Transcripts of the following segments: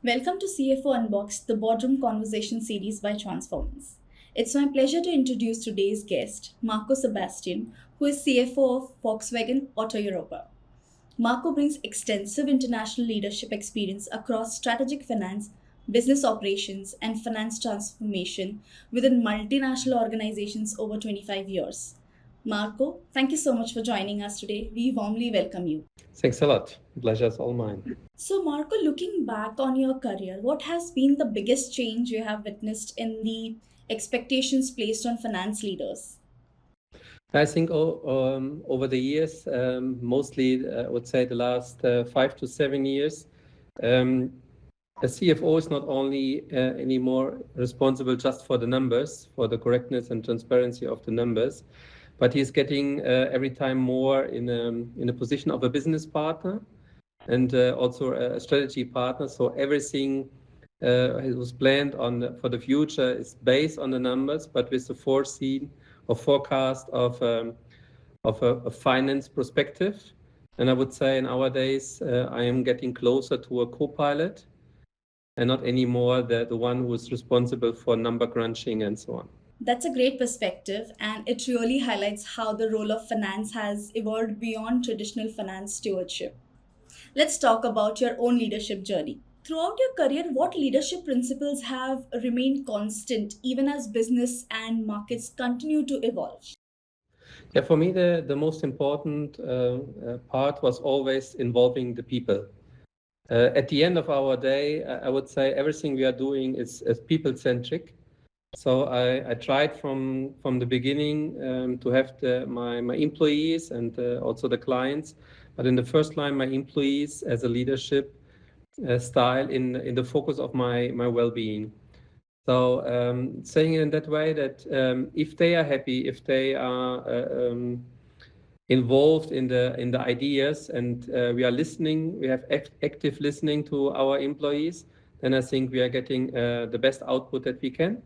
Welcome to CFO Unboxed, the Boardroom Conversation series by Transformance. It's my pleasure to introduce today's guest, Marko Sebastian, who is CFO of Volkswagen Autoeuropa. Marco brings extensive international leadership experience across strategic finance, business operations, and finance transformation within multinational organizations over 25 years. Marco, thank you so much for joining us today. We warmly welcome you. Thanks a lot. Pleasure's all mine. So, Marco, looking back on your career, what has been the biggest change you have witnessed in the expectations placed on finance leaders? I think over the years, mostly I would say the last 5 to 7 years, um, a CFO is not only anymore responsible just for the numbers, for the correctness and transparency of the numbers, but he's getting every time more in a position of a business partner and also a strategy partner. So everything it was planned on for the future is based on the numbers, but with the foreseen or forecast of a finance perspective. And I would say nowadays I am getting closer to a co-pilot and not anymore the one who is responsible for number crunching and so on. That's a great perspective, and it really highlights how the role of finance has evolved beyond traditional finance stewardship. Let's talk about your own leadership journey. Throughout your career, what leadership principles have remained constant even as business and markets continue to evolve? Yeah, for me, the most important part was always involving the people. At the end of our day, I would say everything we are doing is people-centric. So I tried from the beginning to have my employees and also the clients, but in the first line, my employees as a leadership style in the focus of my well-being. So saying it in that way that if they are happy, if they are involved in the ideas, and we are listening, we have active listening to our employees, then I think we are getting the best output that we can.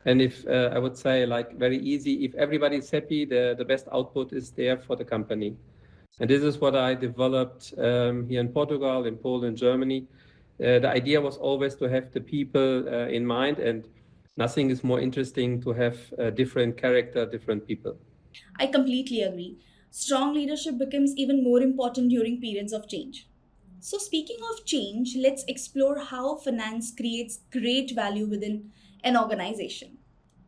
And if I would say like very easy, if everybody is happy, the best output is there for the company. And this is what I developed here in Portugal, in Poland, Germany. The idea was always to have the people in mind, and nothing is more interesting to have different character, different people. I completely agree. Strong leadership becomes even more important during periods of change. So, speaking of change, let's explore how finance creates great value within an organization.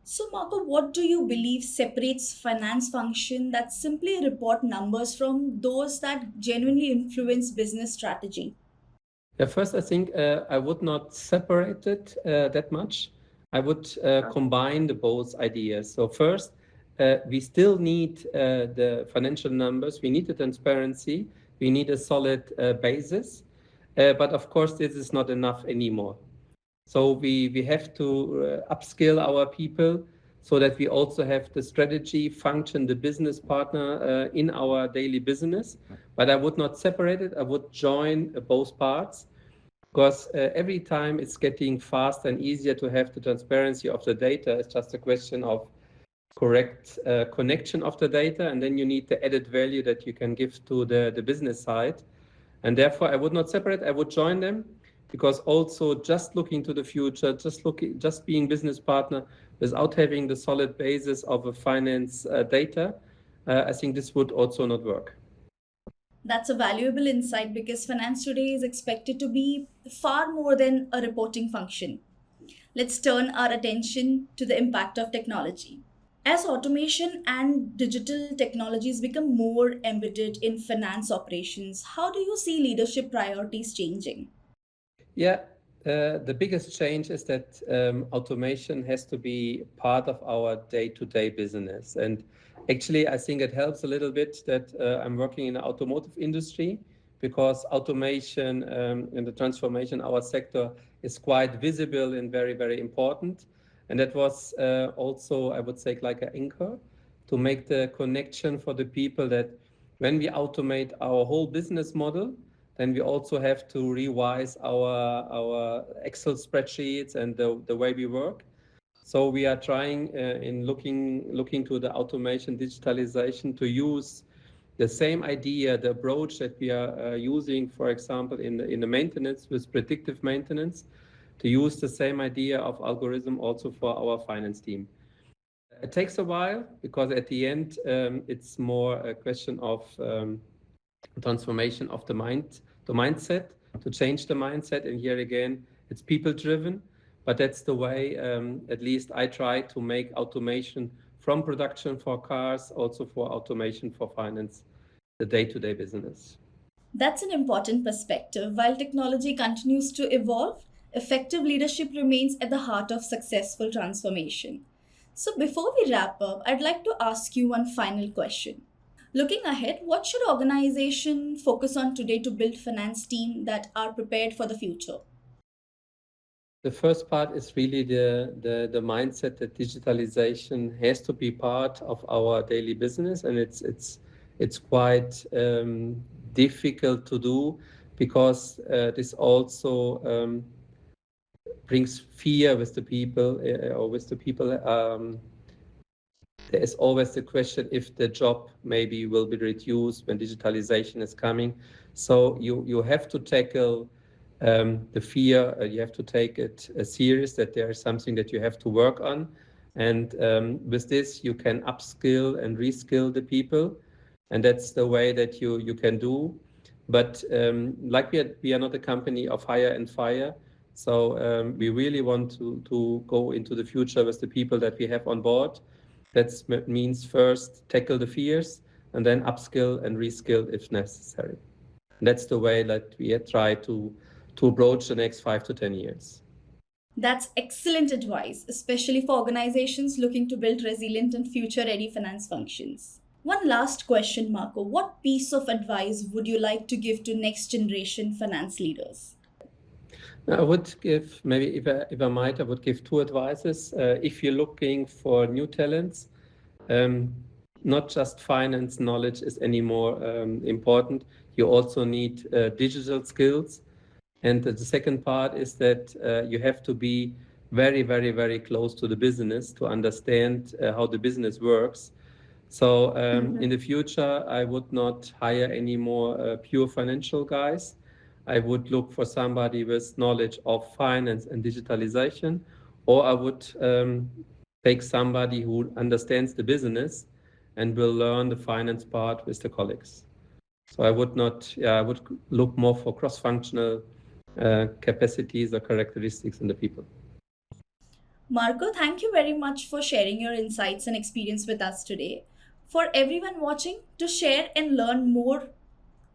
So, Marco, what do you believe separates finance function that simply report numbers from those that genuinely influence business strategy? Yeah, first, I think I would not separate it that much. I would combine the both ideas. So first, we still need the financial numbers. We need the transparency. We need a solid basis. But of course, this is not enough anymore. So we have to upskill our people so that we also have the strategy function, the business partner in our daily business. But I would not separate it. I would join both parts because every time it's getting faster and easier to have the transparency of the data. It's just a question of correct connection of the data, and then you need the added value that you can give to the business side. And therefore, I would not separate. I would join them because also just looking to the future, just being business partner without having the solid basis of a finance data, I think this would also not work. That's a valuable insight because finance today is expected to be far more than a reporting function. Let's turn our attention to the impact of technology. As automation and digital technologies become more embedded in finance operations, how do you see leadership priorities changing? Yeah, the biggest change is that automation has to be part of our day-to-day business. And actually, I think it helps a little bit that I'm working in the automotive industry because automation and the transformation in our sector is quite visible and very, very important. And that was also, I would say, like an anchor to make the connection for the people that when we automate our whole business model, then we also have to revise our Excel spreadsheets and the way we work. So we are trying in looking to the automation digitalization to use the same idea, the approach that we are using, for example, in the maintenance with predictive maintenance, to use the same idea of algorithm also for our finance team. It takes a while because at the end it's more a question of transformation of the mindset, to change the mindset. And here again, it's people driven, but that's the way, at least I try to make automation from production for cars, also for automation for finance, the day-to-day business. That's an important perspective. While technology continues to evolve, effective leadership remains at the heart of successful transformation. So, before we wrap up, I'd like to ask you one final question. Looking ahead, what should organization focus on today to build finance team that are prepared for the future? The first part is really the mindset that digitalization has to be part of our daily business, and it's quite difficult to do because this also brings fear with the people or with the people. There is always the question if the job maybe will be reduced when digitalization is coming. So you have to tackle the fear. You have to take it serious that there is something that you have to work on. And with this, you can upskill and reskill the people. And that's the way that you can do. But like we are not a company of hire and fire. So we really want to go into the future with the people that we have on board. That means first tackle the fears and then upskill and reskill if necessary. And that's the way that we try to approach the next 5 to 10 years. That's excellent advice, especially for organizations looking to build resilient and future ready finance functions. One last question, Marco. What piece of advice would you like to give to next generation finance leaders? I would give, maybe if I might, I would give two advices. If you're looking for new talents, um, not just finance knowledge is anymore important. You also need digital skills. And the second part is that you have to be very, very, very close to the business to understand how the business works. So in the future, I would not hire any more pure financial guys. I would look for somebody with knowledge of finance and digitalization, or I would take somebody who understands the business and will learn the finance part with the colleagues. So I would not, yeah, I would look more for cross-functional capacities or characteristics in the people. Marco, thank you very much for sharing your insights and experience with us today. For everyone watching, to share and learn more,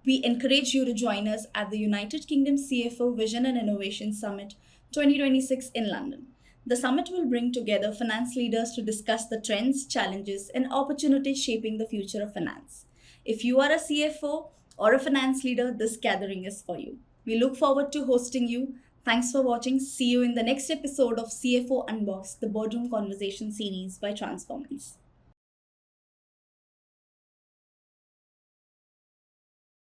we encourage you to join us at the United Kingdom CFO Vision and Innovation Summit 2026 in London. The summit will bring together finance leaders to discuss the trends, challenges, and opportunities shaping the future of finance. If you are a CFO or a finance leader, this gathering is for you. We look forward to hosting you. Thanks for watching. See you in the next episode of CFO Unboxed, the Boardroom Conversation series by Transformance.